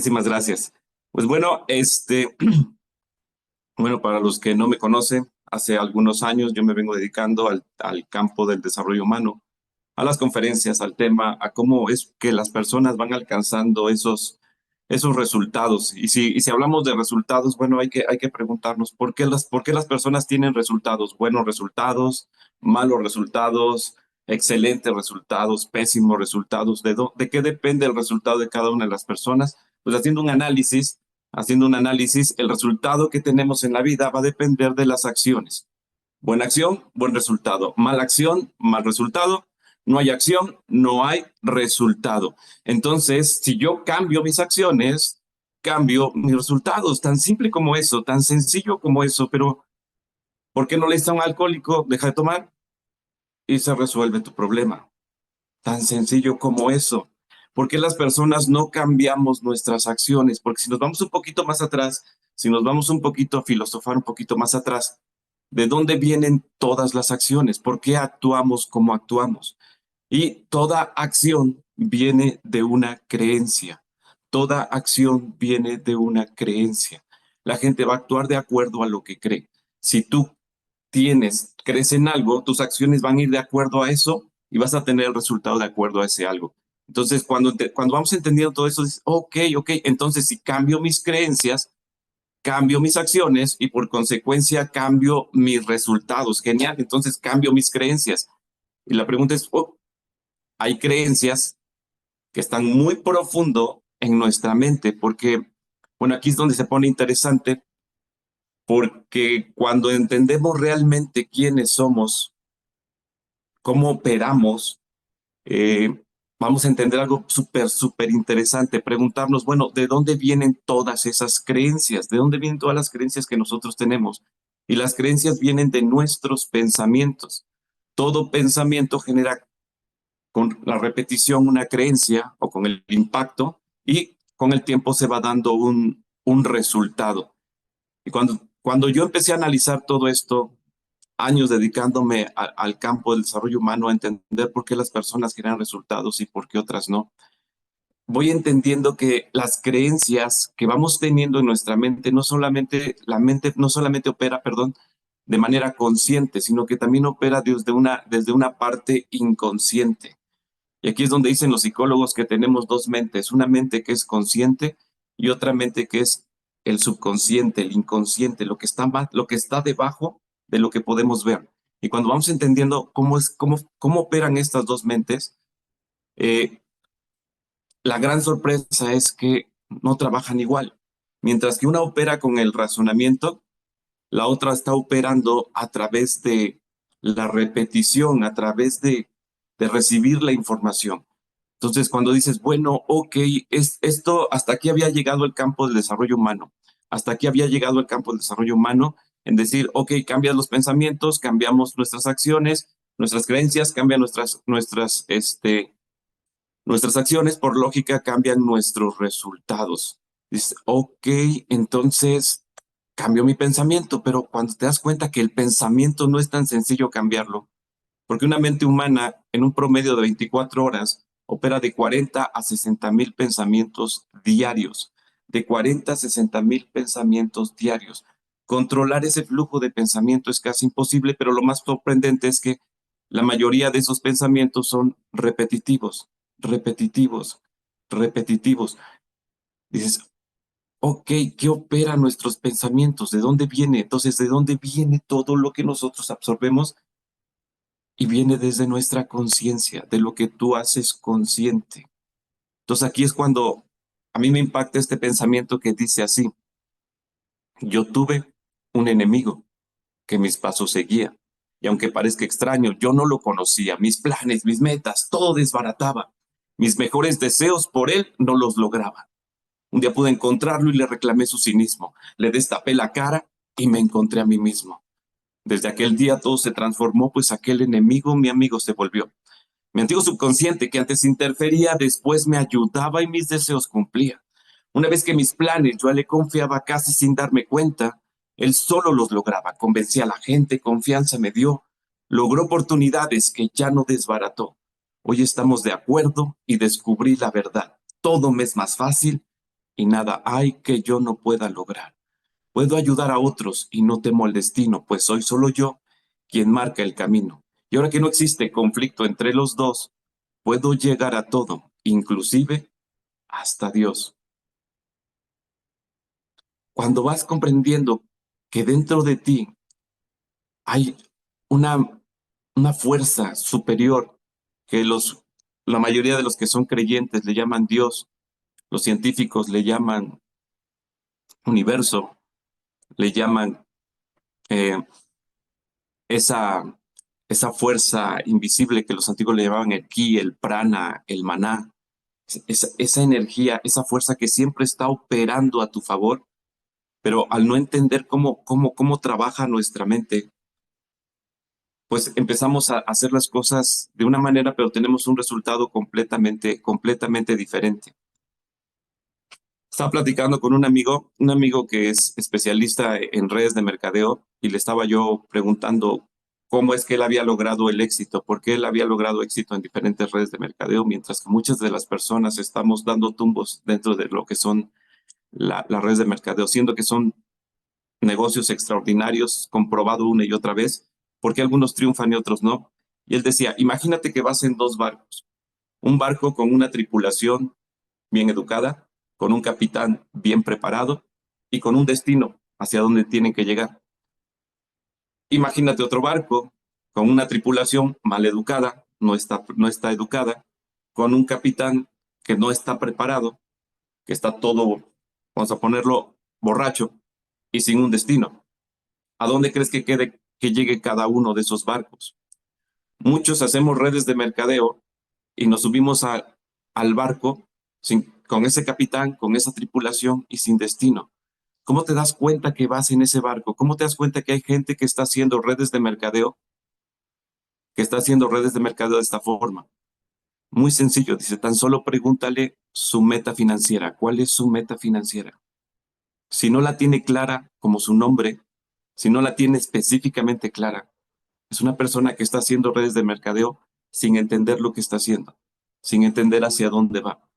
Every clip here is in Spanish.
Muchísimas gracias. Pues bueno, bueno, para los que no me conocen, hace algunos años yo me vengo dedicando al campo del desarrollo humano, a las conferencias, al tema, a cómo es que las personas van alcanzando esos resultados. Y si hablamos de resultados, bueno, hay que preguntarnos por qué las personas tienen resultados, buenos resultados, malos resultados, excelentes resultados, pésimos resultados, de qué depende el resultado de cada una de las personas. Pues haciendo un análisis, el resultado que tenemos en la vida va a depender de las acciones. Buena acción, buen resultado. Mala acción, mal resultado. No hay acción, no hay resultado. Entonces, si yo cambio mis acciones, cambio mis resultados. Tan simple como eso, tan sencillo como eso. Pero, ¿por qué no le dices a un alcohólico, deja de tomar? Y se resuelve tu problema. Tan sencillo como eso. ¿Por qué las personas no cambiamos nuestras acciones? Porque si nos vamos un poquito más atrás, si nos vamos un poquito a filosofar un poquito más atrás, ¿de dónde vienen todas las acciones? ¿Por qué actuamos como actuamos? Y toda acción viene de una creencia. Toda acción viene de una creencia. La gente va a actuar de acuerdo a lo que cree. Si tú crees en algo, tus acciones van a ir de acuerdo a eso y vas a tener el resultado de acuerdo a ese algo. Entonces, cuando vamos entendiendo todo eso, dices, ok, entonces si cambio mis creencias, cambio mis acciones y por consecuencia cambio mis resultados. Genial, entonces cambio mis creencias. Y la pregunta es, hay creencias que están muy profundo en nuestra mente, porque, bueno, aquí es donde se pone interesante, porque cuando entendemos realmente quiénes somos, cómo operamos, eh, vamos a entender algo súper interesante, preguntarnos, bueno, ¿de dónde vienen todas esas creencias? ¿De dónde vienen todas las creencias que nosotros tenemos? Y las creencias vienen de nuestros pensamientos. Todo pensamiento genera con la repetición una creencia o con el impacto y con el tiempo se va dando un resultado. Y cuando yo empecé a analizar todo esto, años dedicándome al campo del desarrollo humano, a entender por qué las personas generan resultados y por qué otras no, voy entendiendo que las creencias que vamos teniendo en nuestra mente, la mente no solamente opera, perdón, de manera consciente, sino que también opera desde una parte inconsciente. Y aquí es donde dicen los psicólogos que tenemos dos mentes, una mente que es consciente y otra mente que es el subconsciente, el inconsciente, lo que está debajo de lo que podemos ver. Y cuando vamos entendiendo cómo operan estas dos mentes, eh, la gran sorpresa es que no trabajan igual. Mientras que una opera con el razonamiento, la otra está operando a través de la repetición, a través de recibir la información. Entonces, cuando dices, bueno, ok, esto hasta aquí había llegado el campo del desarrollo humano, hasta aquí había llegado el campo del desarrollo humano, en decir, ok, cambian los pensamientos, cambiamos nuestras acciones, nuestras creencias, cambian nuestras acciones, por lógica, cambian nuestros resultados. Dices, ok, entonces cambio mi pensamiento, pero cuando te das cuenta que el pensamiento no es tan sencillo cambiarlo, porque una mente humana en un promedio de 24 horas opera de 40 a 60 mil pensamientos diarios, de 40 a 60 mil pensamientos diarios. Controlar ese flujo de pensamiento es casi imposible, pero lo más sorprendente es que la mayoría de esos pensamientos son repetitivos, repetitivos, repetitivos. Dices, ok, ¿qué opera nuestros pensamientos? ¿De dónde viene? Entonces, ¿de dónde viene todo lo que nosotros absorbemos? Y viene desde nuestra conciencia, de lo que tú haces consciente. Entonces aquí es cuando a mí me impacta este pensamiento que dice así, yo tuve un enemigo que mis pasos seguía, y aunque parezca extraño, yo no lo conocía, mis planes, mis metas, todo desbarataba, mis mejores deseos por él no los lograba. Un día pude encontrarlo y le reclamé su cinismo, le destapé la cara y me encontré a mí mismo. Desde aquel día todo se transformó, pues aquel enemigo, mi amigo, se volvió. Mi antiguo subconsciente, que antes interfería, después me ayudaba y mis deseos cumplía. Una vez que mis planes yo le confiaba casi sin darme cuenta, él solo los lograba, convencía a la gente, confianza me dio, logró oportunidades que ya no desbarató. Hoy estamos de acuerdo y descubrí la verdad. Todo me es más fácil y nada hay que yo no pueda lograr. Puedo ayudar a otros y no temo al destino, pues soy solo yo quien marca el camino. Y ahora que no existe conflicto entre los dos, puedo llegar a todo, inclusive hasta Dios. Cuando vas comprendiendo que dentro de ti hay una, una fuerza superior que la mayoría de los que son creyentes le llaman Dios, los científicos le llaman universo, le llaman eh, esa, esa fuerza invisible que los antiguos le llamaban el ki, el prana, el maná, esa energía, esa fuerza que siempre está operando a tu favor, pero al no entender cómo trabaja nuestra mente, pues empezamos a hacer las cosas de una manera, pero tenemos un resultado completamente diferente. Estaba platicando con un amigo que es especialista en redes de mercadeo, y le estaba yo preguntando cómo es que él había logrado el éxito, por qué él había logrado éxito en diferentes redes de mercadeo, mientras que muchas de las personas estamos dando tumbos dentro de lo que son las redes de mercadeo, siendo que son negocios extraordinarios, comprobado una y otra vez, porque algunos triunfan y otros no. Y él decía, imagínate que vas en dos barcos, un barco con una tripulación bien educada, con un capitán bien preparado y con un destino hacia donde tienen que llegar. Imagínate otro barco con una tripulación mal educada, no está educada, con un capitán que no está preparado, que está todo, vamos a ponerlo, borracho y sin un destino. ¿A dónde crees que llegue cada uno de esos barcos? Muchos hacemos redes de mercadeo y nos subimos al barco con ese capitán, con esa tripulación y sin destino. ¿Cómo te das cuenta que vas en ese barco? ¿Cómo te das cuenta que hay gente que está haciendo redes de mercadeo, de esta forma? Muy sencillo, dice, tan solo pregúntale su meta financiera. ¿Cuál es su meta financiera? Si no la tiene clara como su nombre, si no la tiene específicamente clara, es una persona que está haciendo redes de mercadeo sin entender lo que está haciendo, sin entender hacia dónde va.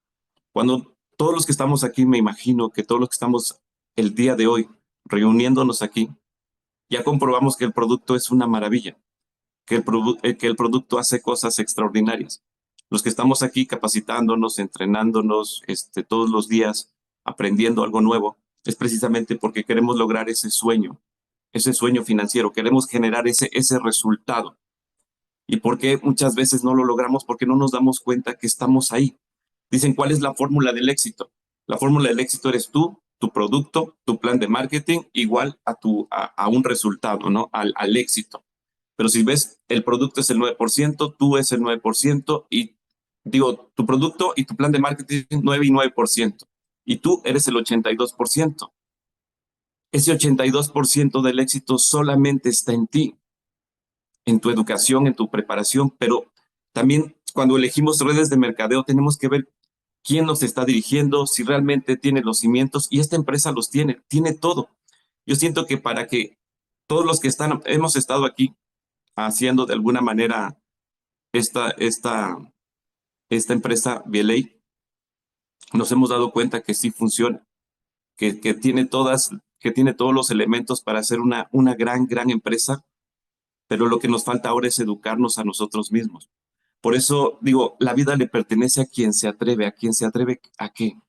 Cuando todos los que estamos aquí, me imagino que todos los que estamos el día de hoy reuniéndonos aquí, ya comprobamos que el producto es una maravilla, que el producto hace cosas extraordinarias. Los que estamos aquí capacitándonos, entrenándonos todos los días, aprendiendo algo nuevo, es precisamente porque queremos lograr ese sueño financiero, queremos generar ese resultado. ¿Y por qué muchas veces no lo logramos? Porque no nos damos cuenta que estamos ahí. Dicen, ¿cuál es la fórmula del éxito? La fórmula del éxito eres tú, tu producto, tu plan de marketing, igual a un resultado, ¿no? Al éxito. Pero si ves, el producto es el 9%, tú es el 9%, y digo, tu producto y tu plan de marketing 9 y 9%, y tú eres el 82%. Ese 82% del éxito solamente está en ti, en tu educación, en tu preparación, pero también cuando elegimos redes de mercadeo tenemos que ver quién nos está dirigiendo, si realmente tiene los cimientos, y esta empresa los tiene todo. Yo siento que para que todos los que hemos estado aquí haciendo de alguna manera esta, esta, esta empresa VLA, nos hemos dado cuenta que sí funciona, que tiene todos los elementos para ser una gran empresa, pero lo que nos falta ahora es educarnos a nosotros mismos. Por eso digo, la vida le pertenece a quien se atreve. ¿A quien se atreve a qué?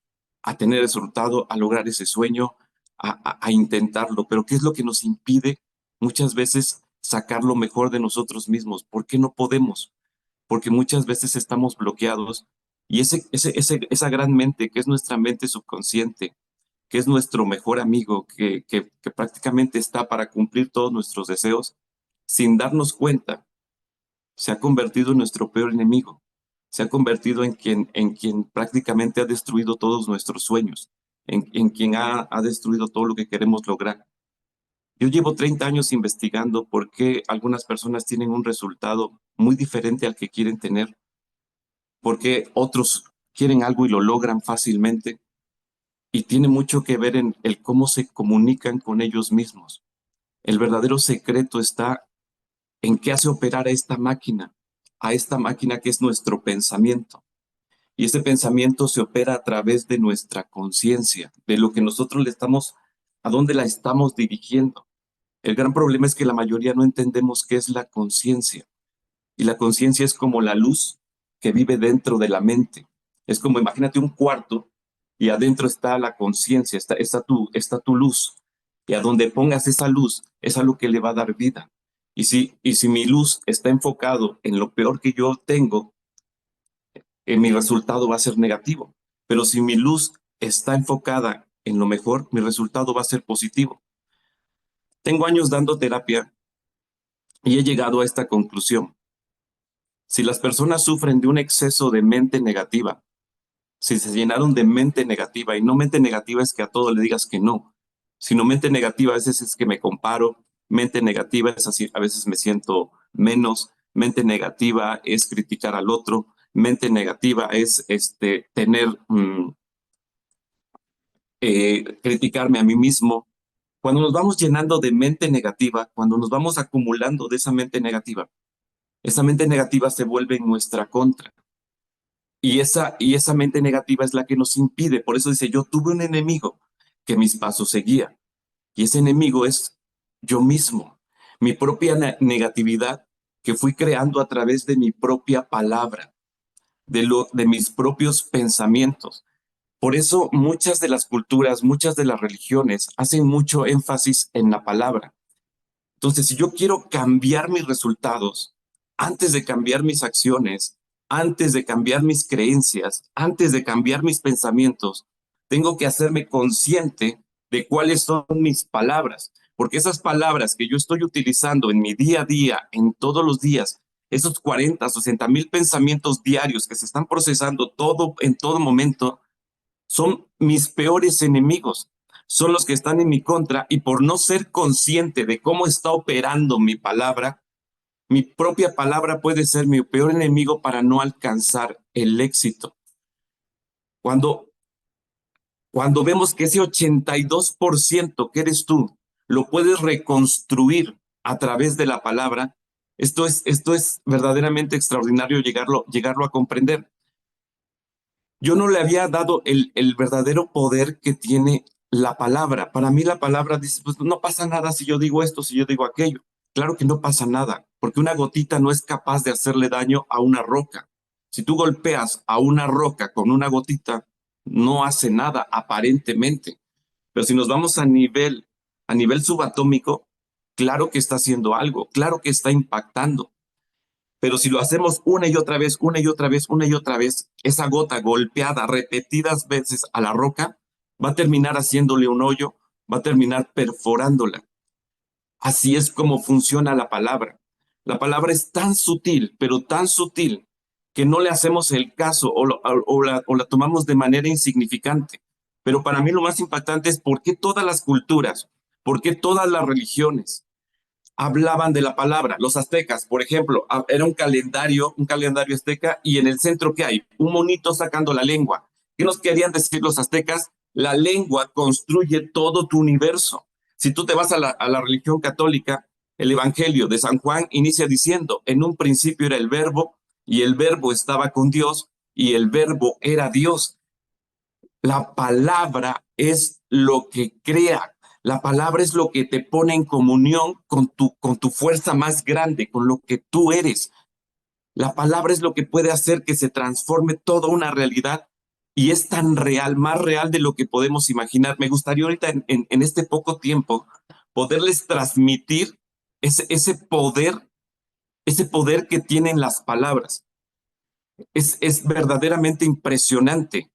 A tener el resultado, a lograr ese sueño, a intentarlo. Pero ¿qué es lo que nos impide muchas veces sacar lo mejor de nosotros mismos? ¿Por qué no podemos? Porque muchas veces estamos bloqueados, y esa gran mente, que es nuestra mente subconsciente, que es nuestro mejor amigo, que prácticamente está para cumplir todos nuestros deseos, sin darnos cuenta, se ha convertido en nuestro peor enemigo. Se ha convertido en quien prácticamente ha destruido todos nuestros sueños, en quien ha destruido todo lo que queremos lograr. Yo llevo 30 años investigando por qué algunas personas tienen un resultado muy diferente al que quieren tener, por qué otros quieren algo y lo logran fácilmente, y tiene mucho que ver en el cómo se comunican con ellos mismos. El verdadero secreto está en qué hace operar a esta máquina que es nuestro pensamiento. Y ese pensamiento se opera a través de nuestra conciencia, de lo que nosotros le estamos, a dónde la estamos dirigiendo. El gran problema es que la mayoría no entendemos qué es la conciencia. Y la conciencia es como la luz que vive dentro de la mente. Es como, imagínate un cuarto y adentro está la conciencia, está tu luz. Y a donde pongas esa luz es a lo que le va a dar vida. Y si mi luz está enfocado en lo peor que yo tengo, mi resultado va a ser negativo. Pero si mi luz está enfocada en lo mejor, mi resultado va a ser positivo. Tengo años dando terapia y he llegado a esta conclusión. Si las personas sufren de un exceso de mente negativa, si se llenaron de mente negativa, y no mente negativa es que a todo le digas que no, sino mente negativa a veces es que me comparo, mente negativa es así, a veces me siento menos, mente negativa es criticar al otro, mente negativa es tener criticarme a mí mismo. Cuando nos vamos llenando de mente negativa, cuando nos vamos acumulando de esa mente negativa se vuelve en nuestra contra. Y esa mente negativa es la que nos impide. Por eso dice, yo tuve un enemigo que mis pasos seguía. Y ese enemigo es yo mismo, mi propia negatividad que fui creando a través de mi propia palabra, de mis propios pensamientos. Por eso muchas de las culturas, muchas de las religiones hacen mucho énfasis en la palabra. Entonces, si yo quiero cambiar mis resultados, antes de cambiar mis acciones, antes de cambiar mis creencias, antes de cambiar mis pensamientos, tengo que hacerme consciente de cuáles son mis palabras, porque esas palabras que yo estoy utilizando en mi día a día, en todos los días, esos 40, 60,000 pensamientos diarios que se están procesando todo en todo momento, son mis peores enemigos, son los que están en mi contra y por no ser consciente de cómo está operando mi propia palabra puede ser mi peor enemigo para no alcanzar el éxito. Cuando, cuando vemos que ese 82% que eres tú lo puedes reconstruir a través de la palabra, esto es verdaderamente extraordinario llegarlo a comprender. Yo no le había dado el verdadero poder que tiene la palabra. Para mí la palabra dice, pues no pasa nada si yo digo esto, si yo digo aquello. Claro que no pasa nada, porque una gotita no es capaz de hacerle daño a una roca. Si tú golpeas a una roca con una gotita, no hace nada aparentemente. Pero si nos vamos a nivel subatómico, claro que está haciendo algo, claro que está impactando. Pero si lo hacemos una y otra vez, una y otra vez, una y otra vez, esa gota golpeada repetidas veces a la roca va a terminar haciéndole un hoyo, va a terminar perforándola. Así es como funciona la palabra. La palabra es tan sutil, pero tan sutil, que no le hacemos el caso o la tomamos de manera insignificante. Pero para mí lo más impactante es por qué todas las culturas, por qué todas las religiones, hablaban de la palabra. Los aztecas, por ejemplo, era un calendario azteca, y en el centro, ¿qué hay? Un monito sacando la lengua. ¿Qué nos querían decir los aztecas? La lengua construye todo tu universo. Si tú te vas a la religión católica, el Evangelio de San Juan inicia diciendo, en un principio era el verbo, y el verbo estaba con Dios, y el verbo era Dios. La palabra es lo que crea. La palabra es lo que te pone en comunión con tu fuerza más grande, con lo que tú eres. La palabra es lo que puede hacer que se transforme toda una realidad y es tan real, más real de lo que podemos imaginar. Me gustaría ahorita en este poco tiempo poderles transmitir ese poder que tienen las palabras. Es verdaderamente impresionante.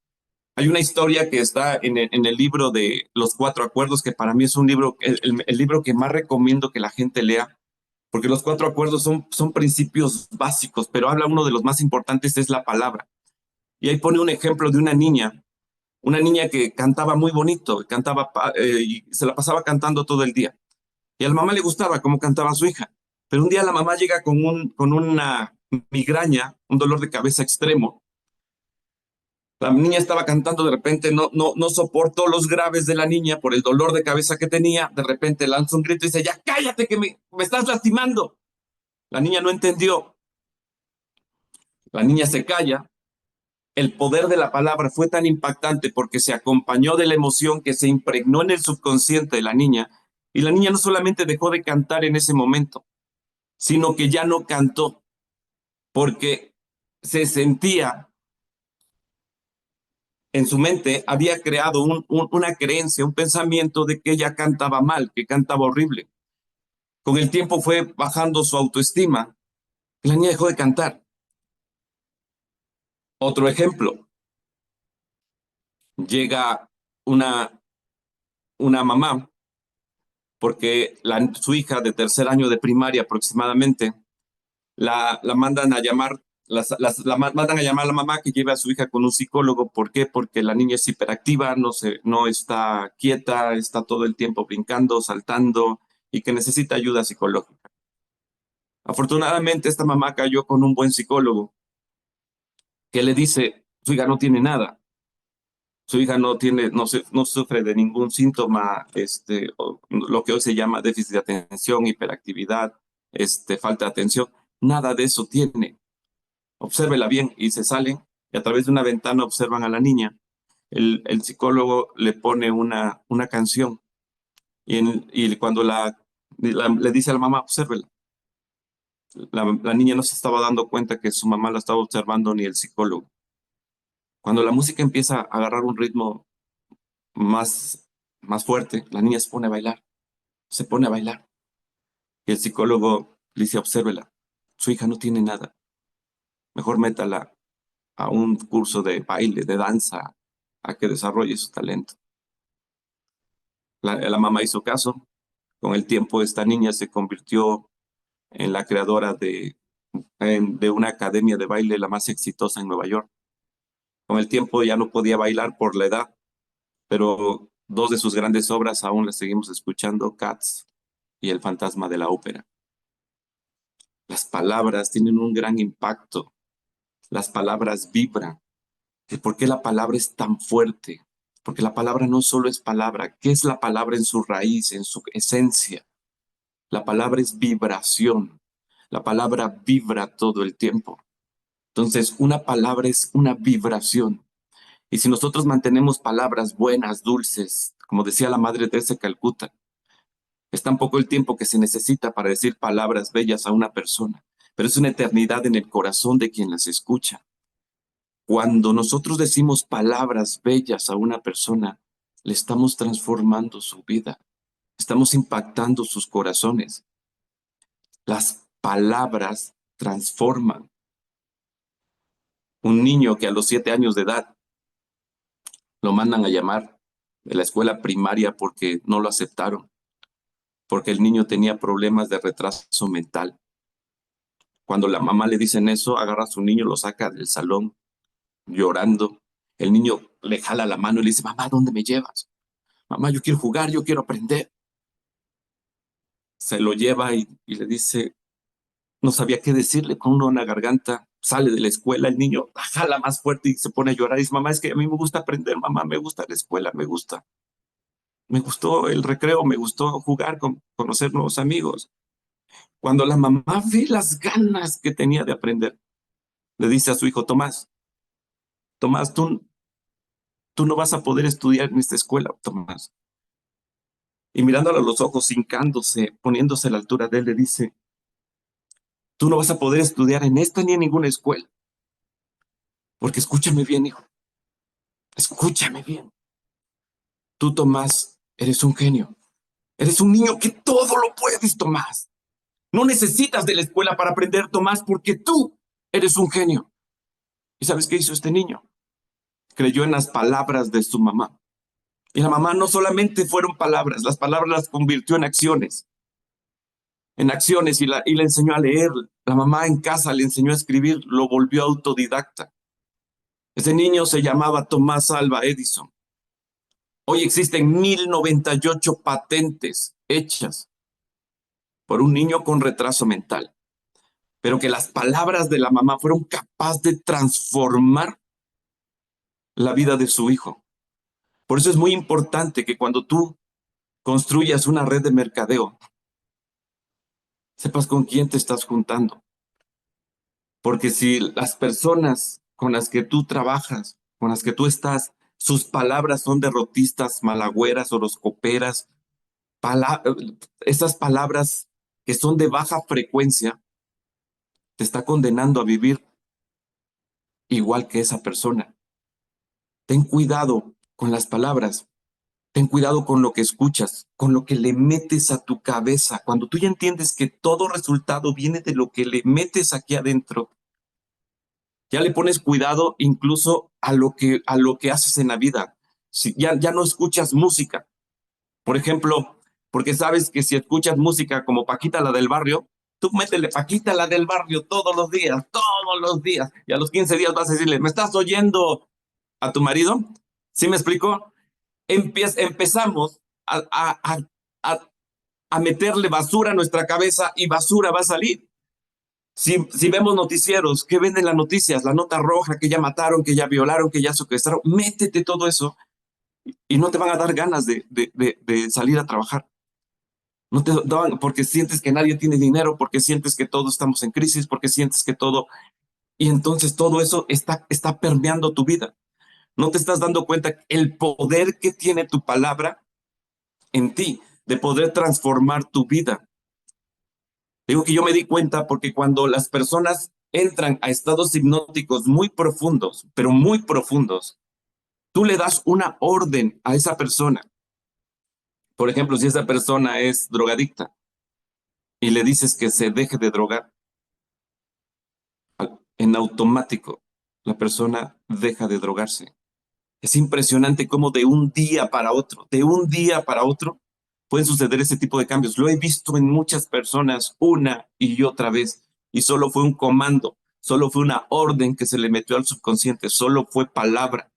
Hay una historia que está en el libro de Los Cuatro Acuerdos, que para mí es un libro, el libro que más recomiendo que la gente lea, porque los Cuatro Acuerdos son principios básicos, pero habla uno de los más importantes, es la palabra. Y ahí pone un ejemplo de una niña que cantaba muy bonito, y se la pasaba cantando todo el día. Y a la mamá le gustaba cómo cantaba su hija, pero un día la mamá llega con una migraña, un dolor de cabeza extremo. La niña estaba cantando, de repente no soportó los graves de la niña por el dolor de cabeza que tenía. De repente lanza un grito y dice, ya cállate que me estás lastimando. La niña no entendió. La niña se calla. el poder de la palabra fue tan impactante porque se acompañó de la emoción que se impregnó en el subconsciente de la niña, y la niña no solamente dejó de cantar en ese momento, sino que ya no cantó porque se sentía en su mente, había creado una creencia, un pensamiento de que ella cantaba mal, que cantaba horrible. Con el tiempo fue bajando su autoestima y la niña dejó de cantar. Otro ejemplo, llega una mamá, porque su hija de tercer año de primaria aproximadamente, la mandan a llamar, mandan a llamar a la mamá que lleve a su hija con un psicólogo. ¿Por qué? Porque la niña es hiperactiva, no está quieta, está todo el tiempo brincando, saltando y que necesita ayuda psicológica. Afortunadamente, esta mamá cayó con un buen psicólogo que le dice, su hija no tiene nada, su hija no sufre de ningún síntoma, lo que hoy se llama déficit de atención, hiperactividad, falta de atención, nada de eso tiene. Obsérvela bien, y se salen y a través de una ventana observan a la niña. El psicólogo le pone una canción y cuando le dice a la mamá, obsérvela. La niña no se estaba dando cuenta que su mamá la estaba observando ni el psicólogo. Cuando la música empieza a agarrar un ritmo más fuerte, la niña se pone a bailar. Y el psicólogo le dice, obsérvela, su hija no tiene nada, mejor métala a un curso de baile, de danza, a que desarrolle su talento. La mamá hizo caso. Con el tiempo, esta niña se convirtió en la creadora de una academia de baile la más exitosa en Nueva York. Con el tiempo ya no podía bailar por la edad, pero dos de sus grandes obras aún las seguimos escuchando, Cats y El fantasma de la ópera. Las palabras tienen un gran impacto. Las palabras vibran. ¿Por qué la palabra es tan fuerte? Porque la palabra no solo es palabra. ¿Qué es la palabra en su raíz, en su esencia? La palabra es vibración. La palabra vibra todo el tiempo. Entonces, una palabra es una vibración. Y si nosotros mantenemos palabras buenas, dulces, como decía la Madre Teresa de Calcuta, es tan poco el tiempo que se necesita para decir palabras bellas a una persona, pero es una eternidad en el corazón de quien las escucha. Cuando nosotros decimos palabras bellas a una persona, le estamos transformando su vida, estamos impactando sus corazones. Las palabras transforman. Un niño que a los 7 años de edad lo mandan a llamar de la escuela primaria porque no lo aceptaron, porque el niño tenía problemas de retraso mental. Cuando la mamá le dicen eso, agarra a su niño, lo saca del salón llorando. El niño le jala la mano y le dice, mamá, ¿dónde me llevas? Mamá, yo quiero jugar, yo quiero aprender. Se lo lleva y le dice, no sabía qué decirle, con una garganta. Sale de la escuela, el niño jala más fuerte y se pone a llorar. Y dice, mamá, es que a mí me gusta aprender, mamá, me gusta la escuela, me gusta. Me gustó el recreo, me gustó jugar, conocer nuevos amigos. Cuando la mamá ve las ganas que tenía de aprender, le dice a su hijo, Tomás, tú no vas a poder estudiar en esta escuela, Tomás. Y mirándolo a los ojos, hincándose, poniéndose a la altura de él, le dice, tú no vas a poder estudiar en esta ni en ninguna escuela. Porque escúchame bien, hijo, escúchame bien. Tú, Tomás, eres un genio. Eres un niño que todo lo puedes, Tomás. No necesitas de la escuela para aprender, Tomás, porque tú eres un genio. ¿Y sabes qué hizo este niño? Creyó en las palabras de su mamá. Y la mamá no solamente fueron palabras, las palabras las convirtió en acciones, y le enseñó a leer. La mamá en casa le enseñó a escribir, lo volvió autodidacta. Ese niño se llamaba Tomás Alva Edison. Hoy existen 1098 patentes hechas por un niño con retraso mental, pero que las palabras de la mamá fueron capaces de transformar la vida de su hijo. Por eso es muy importante que cuando tú construyas una red de mercadeo, sepas con quién te estás juntando. Porque si las personas con las que tú trabajas, con las que tú estás, sus palabras son derrotistas, malagüeras, horoscoperas, pala- esas palabras que son de baja frecuencia, te está condenando a vivir igual que esa persona. Ten cuidado con las palabras, ten cuidado con lo que escuchas, con lo que le metes a tu cabeza. Cuando tú ya entiendes que todo resultado viene de lo que le metes aquí adentro, ya le pones cuidado incluso a lo que haces en la vida. Si ya no escuchas música, por ejemplo, porque sabes que si escuchas música como Paquita la del barrio, tú métele Paquita la del barrio todos los días, y a los 15 días vas a decirle, ¿me estás oyendo a tu marido? ¿Sí me explico? Empezamos a, a meterle basura a nuestra cabeza y basura va a salir. Si vemos noticieros, ¿qué ven en las noticias? La nota roja, que ya mataron, que ya violaron, que ya secuestraron. Métete todo eso y no te van a dar ganas de salir a trabajar. No te dan porque sientes que nadie tiene dinero, porque sientes que todos estamos en crisis, porque sientes que todo... Y entonces todo eso está permeando tu vida. No te estás dando cuenta el poder que tiene tu palabra en ti, de poder transformar tu vida. Digo que yo me di cuenta porque cuando las personas entran a estados hipnóticos muy profundos, pero muy profundos, tú le das una orden a esa persona. Por ejemplo, si esa persona es drogadicta y le dices que se deje de drogar, en automático la persona deja de drogarse. Es impresionante cómo de un día para otro, pueden suceder ese tipo de cambios. Lo he visto en muchas personas una y otra vez, y solo fue un comando, solo fue una orden que se le metió al subconsciente, solo fue palabra.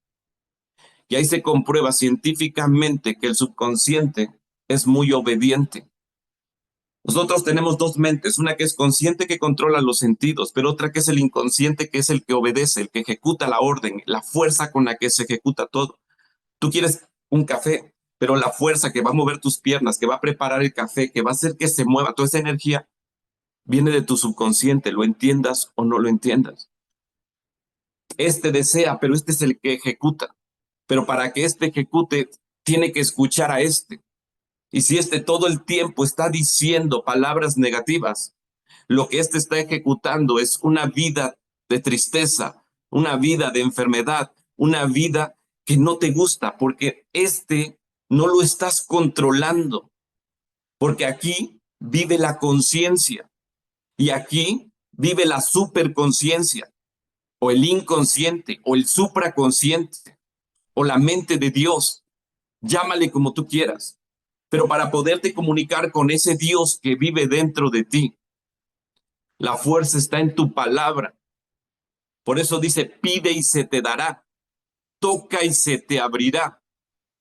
Y ahí se comprueba científicamente que el subconsciente es muy obediente. Nosotros tenemos dos mentes, una que es consciente que controla los sentidos, pero otra que es el inconsciente que es el que obedece, el que ejecuta la orden, la fuerza con la que se ejecuta todo. Tú quieres un café, pero la fuerza que va a mover tus piernas, que va a preparar el café, que va a hacer que se mueva toda esa energía, viene de tu subconsciente, lo entiendas o no lo entiendas. Este desea, pero este es el que ejecuta. Pero para que este ejecute, tiene que escuchar a este. Y si este todo el tiempo está diciendo palabras negativas, lo que este está ejecutando es una vida de tristeza, una vida de enfermedad, una vida que no te gusta, porque este no lo estás controlando, porque aquí vive la conciencia y aquí vive la superconciencia o el inconsciente o el supraconsciente o la mente de Dios, llámale como tú quieras, pero para poderte comunicar con ese Dios que vive dentro de ti, la fuerza está en tu palabra. Por eso dice, pide y se te dará, toca y se te abrirá,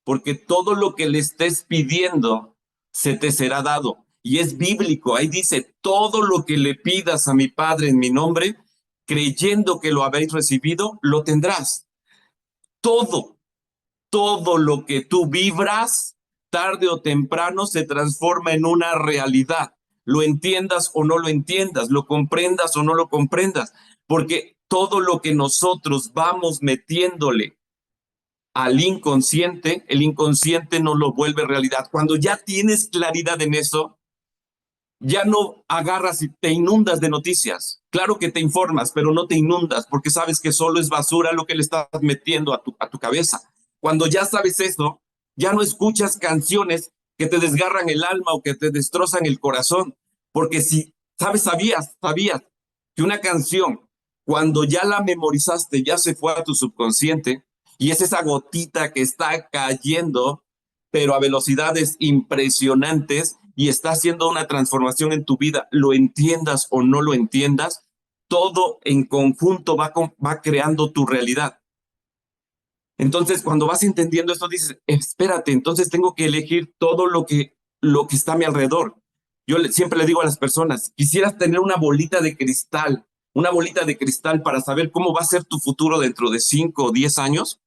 porque todo lo que le estés pidiendo se te será dado. Y es bíblico, ahí dice, todo lo que le pidas a mi Padre en mi nombre, creyendo que lo habéis recibido, lo tendrás. Todo, todo lo que tú vibras, tarde o temprano se transforma en una realidad. Lo entiendas o no lo entiendas, lo comprendas o no lo comprendas, porque todo lo que nosotros vamos metiéndole al inconsciente, el inconsciente no lo vuelve realidad. Cuando ya tienes claridad en eso, ya no agarras y te inundas de noticias. Claro que te informas, pero no te inundas porque sabes que solo es basura lo que le estás metiendo a tu cabeza. Cuando ya sabes eso, ya no escuchas canciones que te desgarran el alma o que te destrozan el corazón. Porque si, sabías que una canción, cuando ya la memorizaste, ya se fue a tu subconsciente y es esa gotita que está cayendo, pero a velocidades impresionantes y está haciendo una transformación en tu vida, lo entiendas o no lo entiendas, todo en conjunto va creando tu realidad. Entonces, cuando vas entendiendo esto, dices, espérate, entonces tengo que elegir todo lo que está a mi alrededor. Siempre le digo a las personas, quisieras tener una bolita de cristal para saber cómo va a ser tu futuro dentro de 5 o 10 años.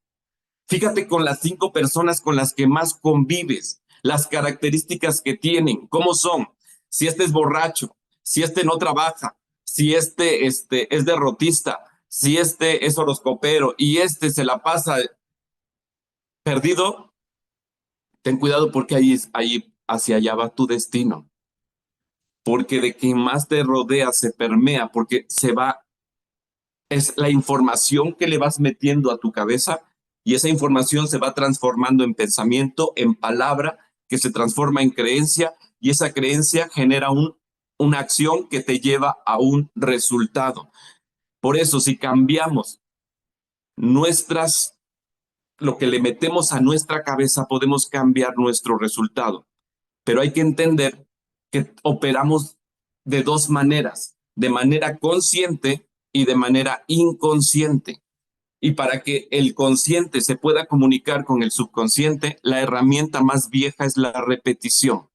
Fíjate con las 5 personas con las que más convives, las características que tienen, cómo son. Si este es borracho, si este no trabaja, si este es derrotista, Si este es horoscopero y este se la pasa perdido, ten cuidado porque ahí hacia allá va tu destino. Porque de quien más te rodea se permea, porque es la información que le vas metiendo a tu cabeza y esa información se va transformando en pensamiento, en palabra, que se transforma en creencia y esa creencia genera una acción que te lleva a un resultado. Por eso, si cambiamos lo que le metemos a nuestra cabeza, podemos cambiar nuestro resultado. Pero hay que entender que operamos de dos maneras, de manera consciente y de manera inconsciente. Y para que el consciente se pueda comunicar con el subconsciente, la herramienta más vieja es la repetición.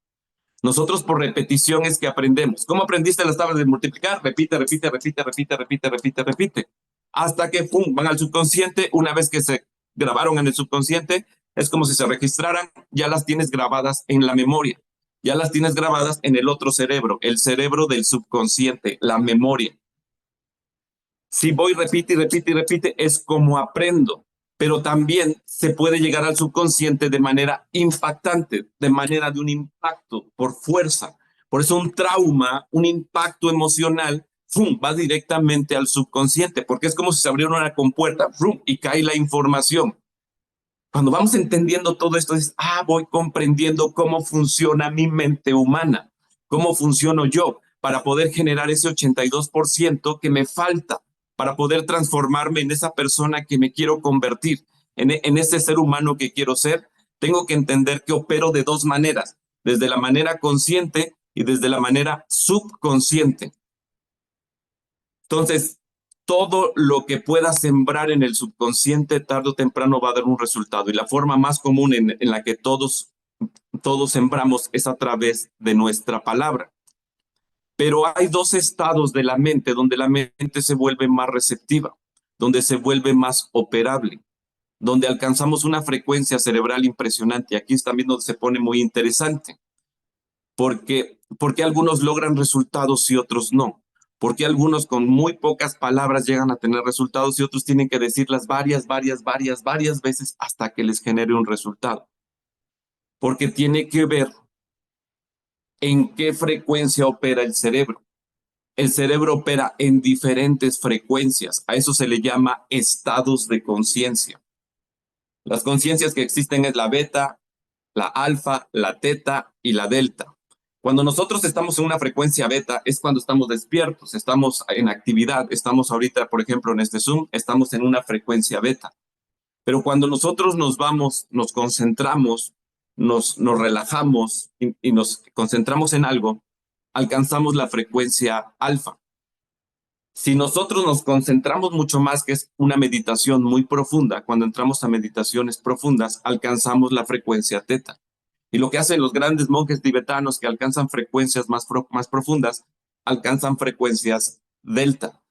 Nosotros por repetición es que aprendemos. ¿Cómo aprendiste las tablas de multiplicar? Repite, repite, repite, repite, repite, repite, repite. Hasta que, pum, van al subconsciente. Una vez que se grabaron en el subconsciente, es como si se registraran, ya las tienes grabadas en la memoria. Ya las tienes grabadas en el otro cerebro, el cerebro del subconsciente, la memoria. Si voy, repite y repite y repite, es como aprendo. Pero también se puede llegar al subconsciente de manera impactante, de manera de un impacto por fuerza. Por eso un trauma, un impacto emocional, ¡fum!, va directamente al subconsciente, porque es como si se abriera una compuerta, ¡fum!, y cae la información. Cuando vamos entendiendo todo esto, es, voy comprendiendo cómo funciona mi mente humana, cómo funciono yo para poder generar ese 82% que me falta, para poder transformarme en esa persona que me quiero convertir, en ese ser humano que quiero ser. Tengo que entender que opero de dos maneras, desde la manera consciente y desde la manera subconsciente. Entonces, todo lo que pueda sembrar en el subconsciente tarde o temprano va a dar un resultado. Y la forma más común en la que todos sembramos es a través de nuestra palabra. Pero hay dos estados de la mente donde la mente se vuelve más receptiva, donde se vuelve más operable, donde alcanzamos una frecuencia cerebral impresionante. Aquí es también donde se pone muy interesante, porque algunos logran resultados y otros no. Porque algunos con muy pocas palabras llegan a tener resultados y otros tienen que decirlas varias veces hasta que les genere un resultado. Porque tiene que ver en qué frecuencia opera el cerebro. El cerebro opera en diferentes frecuencias. A eso se le llama estados de conciencia. Las conciencias que existen es la beta, la alfa, la teta y la delta. Cuando nosotros estamos en una frecuencia beta es cuando estamos despiertos, estamos en actividad, estamos ahorita, por ejemplo, en este Zoom, estamos en una frecuencia beta. Pero cuando nosotros nos vamos, nos concentramos, nos relajamos y nos concentramos en algo, alcanzamos la frecuencia alfa. Si nosotros nos concentramos mucho más, que es una meditación muy profunda, cuando entramos a meditaciones profundas, alcanzamos la frecuencia teta. Y lo que hacen los grandes monjes tibetanos que alcanzan frecuencias más profundas, alcanzan frecuencias delta.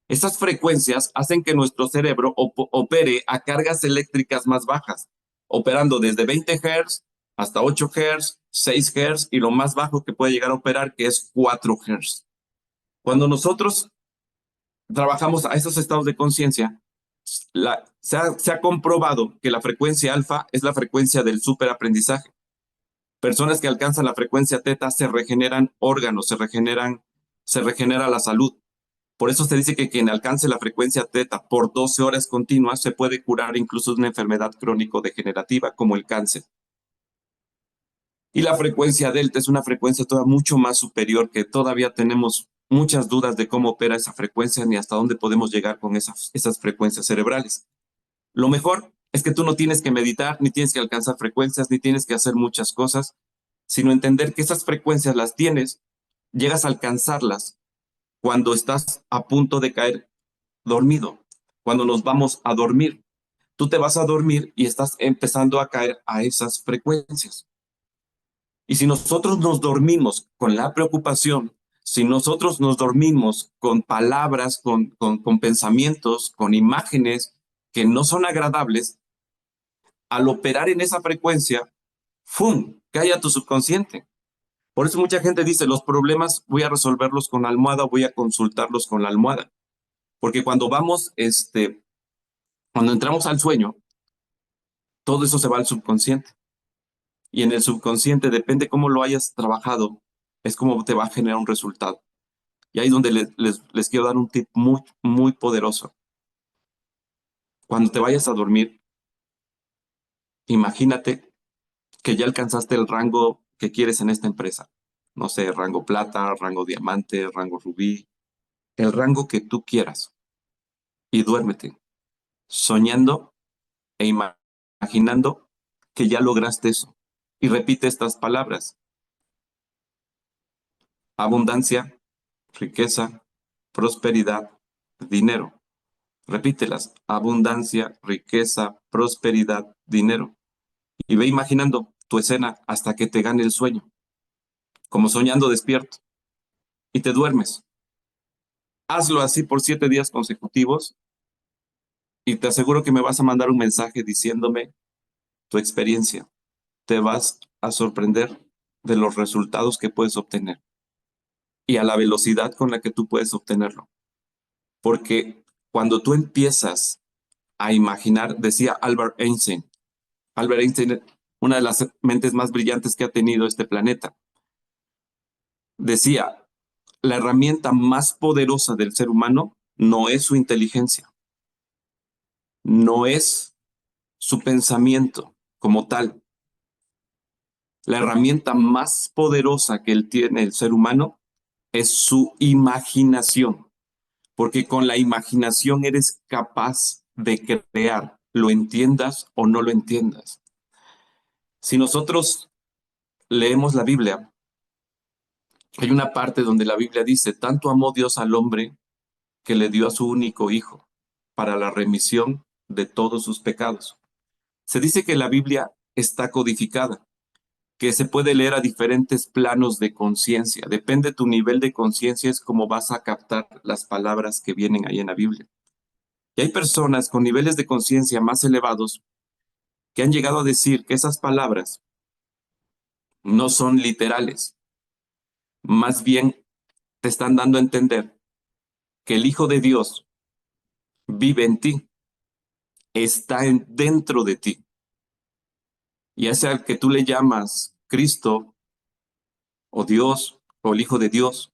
Esas frecuencias hacen que nuestro cerebro opere a cargas eléctricas más bajas, operando desde 20 Hz hasta 8 Hz, 6 Hz y lo más bajo que puede llegar a operar, que es 4 Hz. Cuando nosotros trabajamos a esos estados de conciencia, se ha comprobado que la frecuencia alfa es la frecuencia del superaprendizaje. Personas que alcanzan la frecuencia teta se regeneran órganos, se regenera la salud. Por eso se dice que quien alcance la frecuencia teta por 12 horas continuas se puede curar incluso de una enfermedad crónico-degenerativa como el cáncer. Y la frecuencia delta es una frecuencia todavía mucho más superior, que todavía tenemos muchas dudas de cómo opera esa frecuencia ni hasta dónde podemos llegar con esas frecuencias cerebrales. Lo mejor es que tú no tienes que meditar, ni tienes que alcanzar frecuencias, ni tienes que hacer muchas cosas, sino entender que esas frecuencias las tienes, llegas a alcanzarlas cuando estás a punto de caer dormido, cuando nos vamos a dormir. Tú te vas a dormir y estás empezando a caer a esas frecuencias. Y si nosotros nos dormimos con la preocupación, si nosotros nos dormimos con palabras, con pensamientos, con imágenes que no son agradables, al operar en esa frecuencia, ¡fum!, cae a tu subconsciente. Por eso mucha gente dice, los problemas voy a resolverlos con la almohada, voy a consultarlos con la almohada. Porque cuando cuando entramos al sueño, todo eso se va al subconsciente. Y en el subconsciente, depende cómo lo hayas trabajado, es como te va a generar un resultado. Y ahí es donde les quiero dar un tip muy, muy poderoso. Cuando te vayas a dormir, imagínate que ya alcanzaste el rango que quieres en esta empresa. No sé, rango plata, rango diamante, rango rubí, el rango que tú quieras. Y duérmete, soñando e imaginando que ya lograste eso. Y repite estas palabras: abundancia, riqueza, prosperidad, dinero. Repítelas: abundancia, riqueza, prosperidad, dinero. Y ve imaginando tu escena hasta que te gane el sueño, como soñando despierto, y te duermes. Hazlo así por 7 días consecutivos y te aseguro que me vas a mandar un mensaje diciéndome tu experiencia. Te vas a sorprender de los resultados que puedes obtener y a la velocidad con la que tú puedes obtenerlo. Porque cuando tú empiezas a imaginar, decía Albert Einstein, una de las mentes más brillantes que ha tenido este planeta, decía, la herramienta más poderosa del ser humano no es su inteligencia, no es su pensamiento como tal. La herramienta más poderosa que él tiene, el ser humano, es su imaginación, porque con la imaginación eres capaz de crear, lo entiendas o no lo entiendas. Si nosotros leemos la Biblia, hay una parte donde la Biblia dice, tanto amó Dios al hombre que le dio a su único hijo para la remisión de todos sus pecados. Se dice que la Biblia está codificada, que se puede leer a diferentes planos de conciencia. Depende de tu nivel de conciencia, es como vas a captar las palabras que vienen ahí en la Biblia. Y hay personas con niveles de conciencia más elevados que han llegado a decir que esas palabras no son literales, más bien te están dando a entender que el Hijo de Dios vive en ti, está dentro de ti. Y ese al que tú le llamas Cristo o Dios o el Hijo de Dios,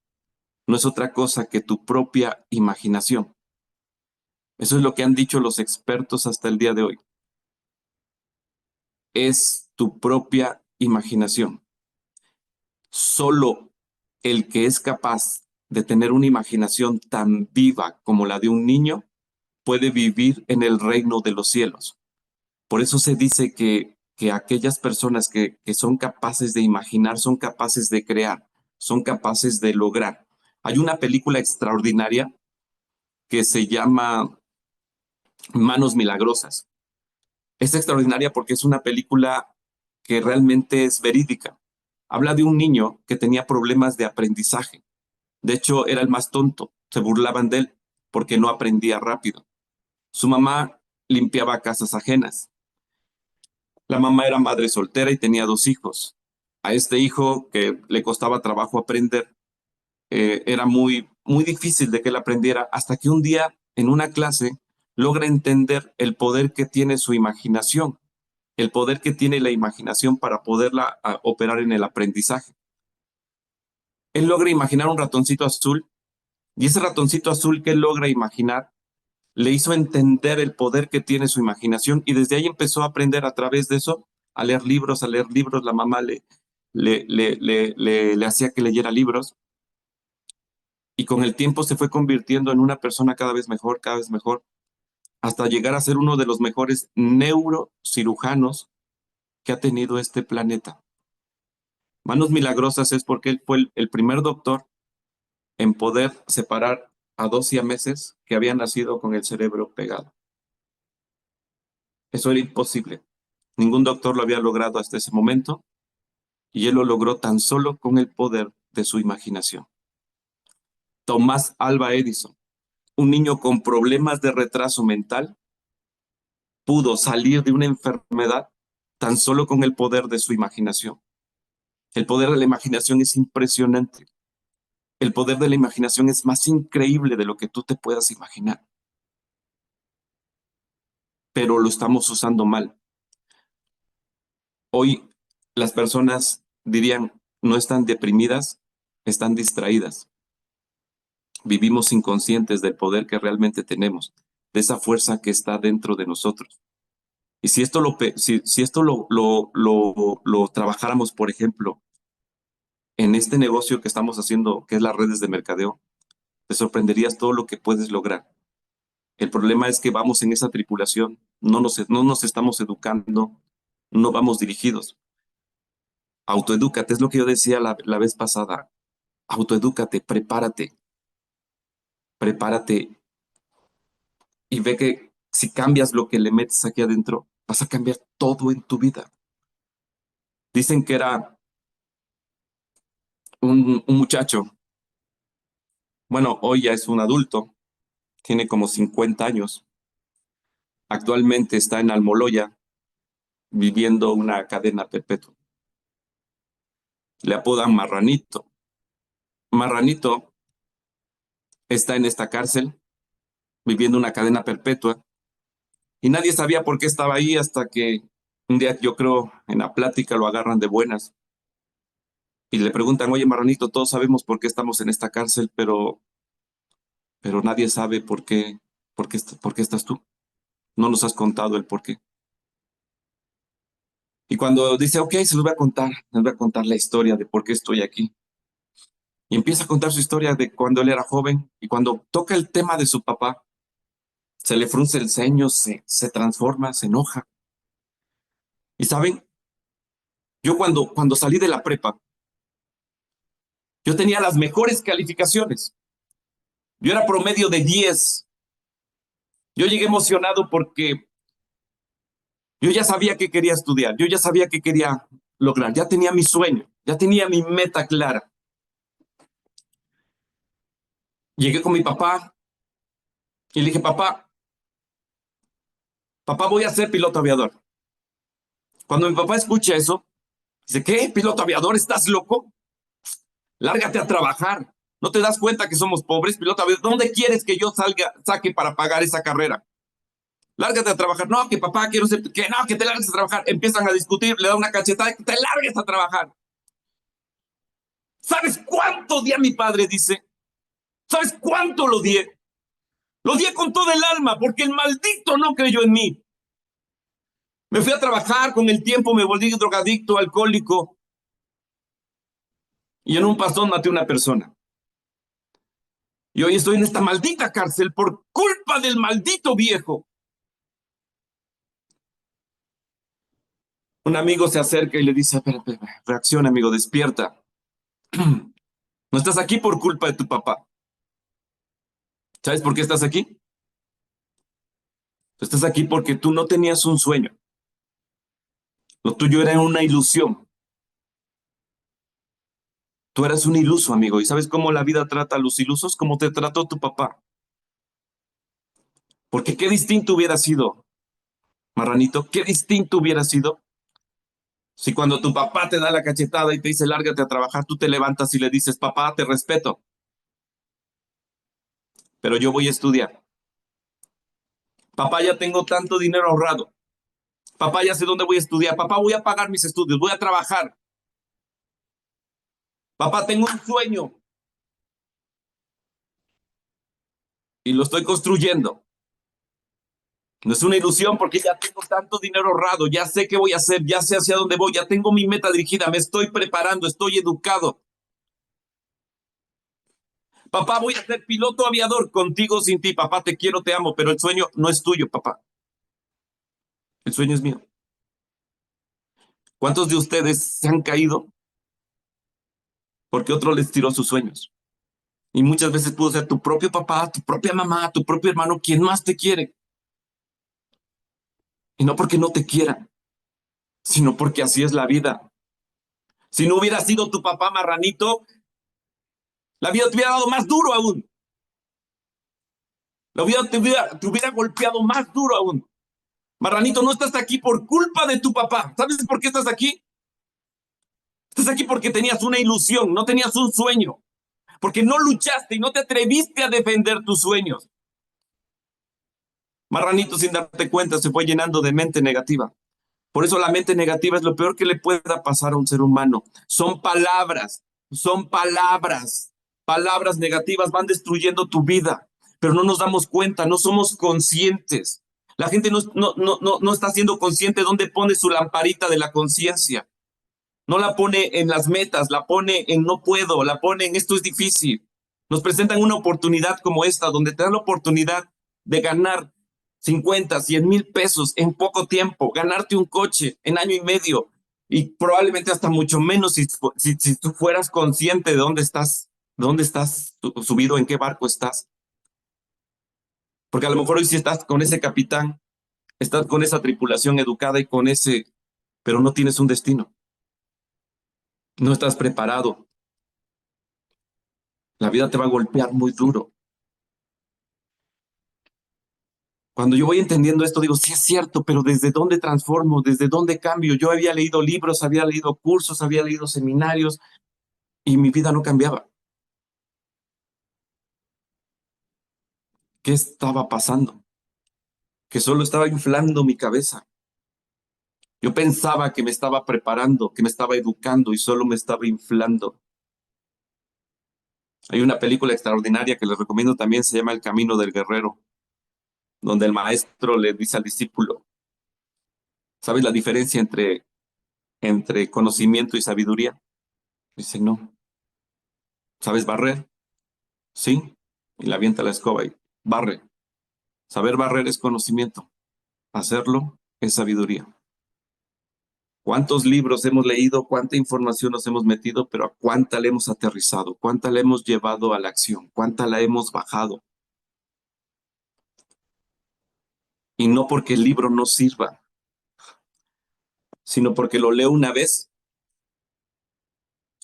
no es otra cosa que tu propia imaginación. Eso es lo que han dicho los expertos hasta el día de hoy. Es tu propia imaginación. Solo el que es capaz de tener una imaginación tan viva como la de un niño puede vivir en el reino de los cielos. Por eso se dice que aquellas personas que son capaces de imaginar, son capaces de crear, son capaces de lograr. Hay una película extraordinaria que se llama Manos Milagrosas. Es extraordinaria porque es una película que realmente es verídica. Habla de un niño que tenía problemas de aprendizaje. De hecho, era el más tonto. Se burlaban de él porque no aprendía rápido. Su mamá limpiaba casas ajenas. La mamá era madre soltera y tenía 2 hijos. A este hijo que le costaba trabajo aprender, era muy, muy difícil de que él aprendiera hasta que un día en una clase logra entender el poder que tiene su imaginación, el poder que tiene la imaginación para poderla operar en el aprendizaje. Él logra imaginar un ratoncito azul y ese ratoncito azul que él logra imaginar le hizo entender el poder que tiene su imaginación y desde ahí empezó a aprender a través de eso, a leer libros, a leer libros. La mamá le hacía que leyera libros y con el tiempo se fue convirtiendo en una persona cada vez mejor, hasta llegar a ser uno de los mejores neurocirujanos que ha tenido este planeta. Manos Milagrosas es porque él fue el primer doctor en poder separar a 2 siameses que habían nacido con el cerebro pegado. Eso era imposible. Ningún doctor lo había logrado hasta ese momento y él lo logró tan solo con el poder de su imaginación. Tomás Alva Edison, un niño con problemas de retraso mental, pudo salir de una enfermedad tan solo con el poder de su imaginación. El poder de la imaginación es impresionante. El poder de la imaginación es más increíble de lo que tú te puedas imaginar, pero lo estamos usando mal. Hoy las personas dirían, no están deprimidas, están distraídas. Vivimos inconscientes del poder que realmente tenemos, de esa fuerza que está dentro de nosotros. Y si esto si esto lo trabajáramos, por ejemplo, en este negocio que estamos haciendo, que es las redes de mercadeo, te sorprenderías todo lo que puedes lograr. El problema es que vamos en esa tripulación, no nos estamos educando, no vamos dirigidos. Autoedúcate, es lo que yo decía la vez pasada. Autoedúcate, prepárate y ve que si cambias lo que le metes aquí adentro, vas a cambiar todo en tu vida. Dicen que era un muchacho, bueno, hoy ya es un adulto, tiene como 50 años, actualmente está en Almoloya viviendo una cadena perpetua. Le apodan Marranito. Marranito está en esta cárcel viviendo una cadena perpetua y nadie sabía por qué estaba ahí hasta que un día, yo creo, en la plática lo agarran de buenas y le preguntan, oye, Marranito, todos sabemos por qué estamos en esta cárcel, pero nadie sabe por qué estás tú. No nos has contado el por qué. Y cuando dice, ok, se los voy a contar, les voy a contar la historia de por qué estoy aquí. Y empieza a contar su historia de cuando él era joven y cuando toca el tema de su papá, se le frunce el ceño, se transforma, se enoja. Y saben, yo cuando salí de la prepa, yo tenía las mejores calificaciones. Yo era promedio de 10. Yo llegué emocionado porque yo ya sabía que quería estudiar, yo ya sabía que quería lograr, ya tenía mi sueño, ya tenía mi meta clara. Llegué con mi papá y le dije, papá, voy a ser piloto aviador. Cuando mi papá escucha eso, dice, ¿qué? ¿Piloto aviador? ¿Estás loco? Lárgate a trabajar. ¿No te das cuenta que somos pobres, piloto aviador? ¿Dónde quieres que yo saque para pagar esa carrera? Lárgate a trabajar. No, que papá, quiero ser, que no, que te largues a trabajar. Empiezan a discutir, le da una cachetada, que te largues a trabajar. ¿Sabes cuánto odié a mi padre? Dice. ¿Sabes cuánto lo odié? Lo odié con todo el alma, porque el maldito no creyó en mí. Me fui a trabajar, con el tiempo me volví drogadicto, alcohólico, y en un pasón maté a una persona. Y hoy estoy en esta maldita cárcel por culpa del maldito viejo. Un amigo se acerca y le dice, espera, reacciona, amigo, despierta. No estás aquí por culpa de tu papá. ¿Sabes por qué estás aquí? Tú estás aquí porque tú no tenías un sueño. Lo tuyo era una ilusión. Tú eras un iluso, amigo. ¿Y sabes cómo la vida trata a los ilusos? Como te trató tu papá. Porque qué distinto hubiera sido, Marranito, qué distinto hubiera sido si cuando tu papá te da la cachetada y te dice lárgate a trabajar, tú te levantas y le dices, papá, te respeto, pero yo voy a estudiar. Papá, ya tengo tanto dinero ahorrado. Papá, ya sé dónde voy a estudiar. Papá, voy a pagar mis estudios, voy a trabajar. Papá, tengo un sueño y lo estoy construyendo. No es una ilusión porque ya tengo tanto dinero ahorrado, ya sé qué voy a hacer, ya sé hacia dónde voy, ya tengo mi meta dirigida, me estoy preparando, estoy educado. Papá, voy a ser piloto aviador contigo sin ti. Papá, te quiero, te amo, pero el sueño no es tuyo, papá. El sueño es mío. ¿Cuántos de ustedes se han caído porque otro les tiró sus sueños? Y muchas veces pudo ser tu propio papá, tu propia mamá, tu propio hermano, quien más te quiere. Y no porque no te quieran, sino porque así es la vida. Si no hubiera sido tu papá marranito, la vida te hubiera dado más duro aún. La vida te hubiera golpeado más duro aún. Marranito, no estás aquí por culpa de tu papá. ¿Sabes por qué estás aquí? Estás aquí porque tenías una ilusión, no tenías un sueño. porque no luchaste y no te atreviste a defender tus sueños. Marranito, sin darte cuenta, se fue llenando de mente negativa. Por eso la mente negativa es lo peor que le pueda pasar a un ser humano. Son palabras, palabras negativas van destruyendo tu vida, pero no nos damos cuenta, no somos conscientes. La gente no está siendo consciente de dónde pone su lamparita de la conciencia. No la pone en las metas, la pone en no puedo, la pone en esto es difícil. Nos presentan una oportunidad como esta, donde te dan la oportunidad de ganar 50, 100 mil pesos en poco tiempo, ganarte un coche en año y medio y probablemente hasta mucho menos si tú fueras consciente de dónde estás subido, en qué barco estás. Porque a lo mejor hoy sí estás con ese capitán, estás con esa tripulación educada y con ese, pero no tienes un destino. No estás preparado. La vida te va a golpear muy duro. Cuando yo voy entendiendo esto, digo, sí es cierto, pero ¿desde dónde transformo? ¿Desde dónde cambio? Yo había leído libros, había leído cursos, había leído seminarios y mi vida no cambiaba. ¿Qué estaba pasando? Que solo estaba inflando mi cabeza. Yo pensaba que me estaba preparando, que me estaba educando y solo me estaba inflando. Hay una película extraordinaria que les recomiendo también, se llama El Camino del Guerrero, donde el maestro le dice al discípulo, ¿sabes la diferencia entre conocimiento y sabiduría? Dice, no. ¿Sabes barrer? Sí. Y le avienta la escoba y barre. Saber barrer es conocimiento. Hacerlo es sabiduría. ¿Cuántos libros hemos leído? ¿Cuánta información nos hemos metido? Pero ¿a cuánta le hemos aterrizado? ¿Cuánta le hemos llevado a la acción? ¿Cuánta la hemos bajado? Y no porque el libro no sirva, sino porque lo leo una vez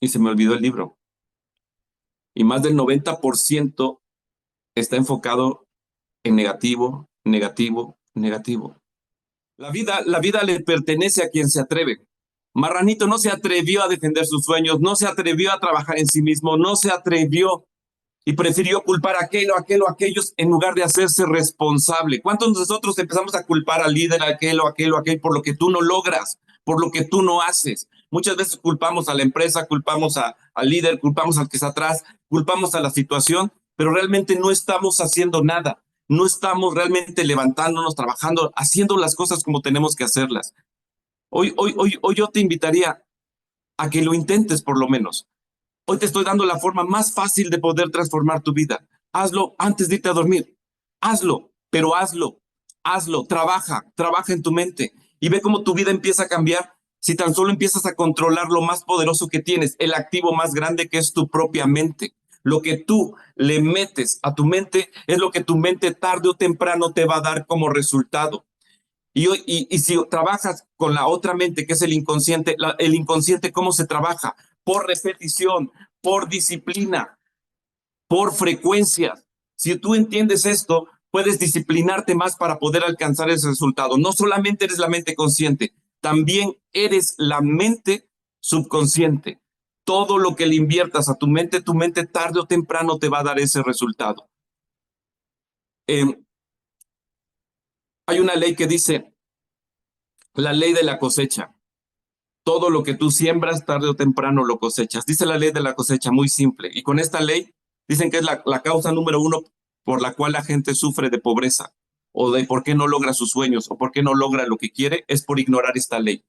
y se me olvidó el libro. Y más del 90% está enfocado en negativo, negativo, negativo. La vida le pertenece a quien se atreve. Marranito no se atrevió a defender sus sueños, no se atrevió a trabajar en sí mismo, no se atrevió y prefirió culpar a aquel o aquellos en lugar de hacerse responsable. ¿Cuántos de nosotros empezamos a culpar al líder, a aquel o aquel por lo que tú no logras, por lo que tú no haces? Muchas veces culpamos a la empresa, culpamos al líder, culpamos al que está atrás, culpamos a la situación, pero realmente no estamos haciendo nada. No estamos realmente levantándonos, trabajando, haciendo las cosas como tenemos que hacerlas. Hoy yo te invitaría a que lo intentes por lo menos. Hoy te estoy dando la forma más fácil de poder transformar tu vida. Hazlo antes de irte a dormir. Hazlo, pero hazlo, trabaja en tu mente y ve cómo tu vida empieza a cambiar si tan solo empiezas a controlar lo más poderoso que tienes, el activo más grande que es tu propia mente. Lo que tú le metes a tu mente es lo que tu mente tarde o temprano te va a dar como resultado. Y si trabajas con la otra mente, que es el inconsciente, ¿cómo se trabaja? Por repetición, por disciplina, por frecuencias. Si tú entiendes esto, puedes disciplinarte más para poder alcanzar ese resultado. No solamente eres la mente consciente, también eres la mente subconsciente. Todo lo que le inviertas a tu mente tarde o temprano te va a dar ese resultado. Hay una ley que dice, la ley de la cosecha. Todo lo que tú siembras, tarde o temprano lo cosechas. Dice la ley de la cosecha, muy simple. Y con esta ley, dicen que es la causa número uno por la cual la gente sufre de pobreza, o de por qué no logra sus sueños, o por qué no logra lo que quiere, es por ignorar esta ley.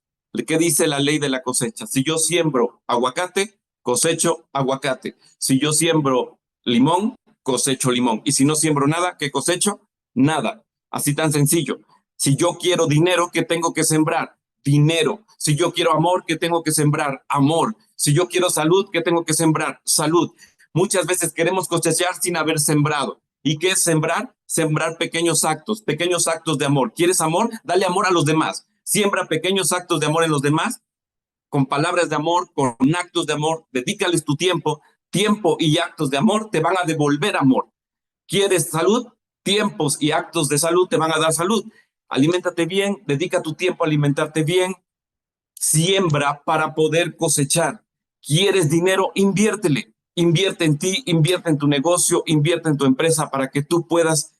¿Qué dice la ley de la cosecha? Si yo siembro aguacate, cosecho aguacate. Si yo siembro limón, cosecho limón. Y si no siembro nada, ¿qué cosecho? Nada. Así tan sencillo. Si yo quiero dinero, ¿qué tengo que sembrar? Dinero. Si yo quiero amor, ¿qué tengo que sembrar? Amor. Si yo quiero salud, ¿qué tengo que sembrar? Salud. Muchas veces queremos cosechar sin haber sembrado. ¿Y qué es sembrar? Sembrar pequeños actos de amor. ¿Quieres amor? Dale amor a los demás. Siembra pequeños actos de amor en los demás, con palabras de amor, con actos de amor. Dedícales tu tiempo. Tiempo y actos de amor te van a devolver amor. ¿Quieres salud? Tiempos y actos de salud te van a dar salud. Aliméntate bien, dedica tu tiempo a alimentarte bien, siembra para poder cosechar. ¿Quieres dinero? Inviértele. Invierte en ti, invierte en tu negocio, invierte en tu empresa para que tú puedas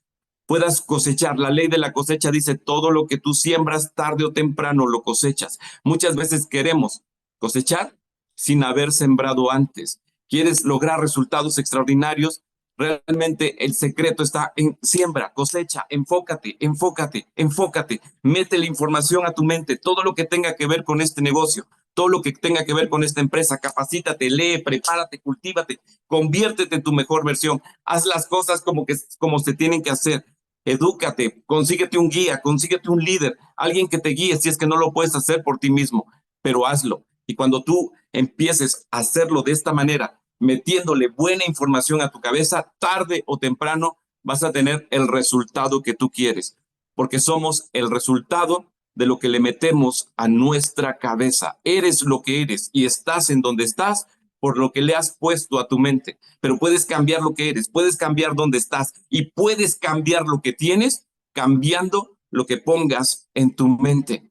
cosechar. La ley de la cosecha dice, todo lo que tú siembras tarde o temprano lo cosechas. Muchas veces queremos cosechar sin haber sembrado antes. Quieres lograr resultados extraordinarios. Realmente el secreto está en siembra, cosecha, enfócate, enfócate, enfócate. Mete la información a tu mente, todo lo que tenga que ver con este negocio, todo lo que tenga que ver con esta empresa, capacítate, lee, prepárate, cultívate, conviértete en tu mejor versión. Haz las cosas como se tienen que hacer. Edúcate, consíguete un guía, consíguete un líder, alguien que te guíe si es que no lo puedes hacer por ti mismo, pero hazlo. Y cuando tú empieces a hacerlo de esta manera, metiéndole buena información a tu cabeza, tarde o temprano vas a tener el resultado que tú quieres, porque somos el resultado de lo que le metemos a nuestra cabeza. Eres lo que eres y estás en donde estás por lo que le has puesto a tu mente, pero puedes cambiar lo que eres, puedes cambiar dónde estás y puedes cambiar lo que tienes cambiando lo que pongas en tu mente.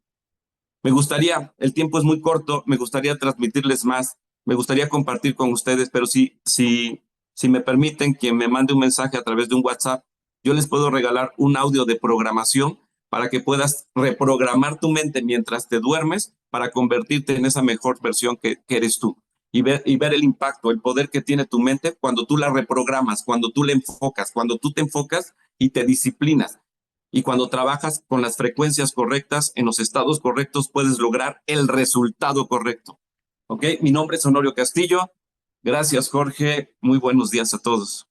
Me gustaría, el tiempo es muy corto, me gustaría transmitirles más, me gustaría compartir con ustedes, pero si me permiten, quien me mande un mensaje a través de un WhatsApp, yo les puedo regalar un audio de programación para que puedas reprogramar tu mente mientras te duermes para convertirte en esa mejor versión que eres tú y ver el impacto, el poder que tiene tu mente cuando tú la reprogramas, cuando tú la enfocas, cuando tú te enfocas y te disciplinas. Y cuando trabajas con las frecuencias correctas, en los estados correctos, puedes lograr el resultado correcto. ¿Ok? Mi nombre es Honorio Castillo. Gracias, Jorge. Muy buenos días a todos.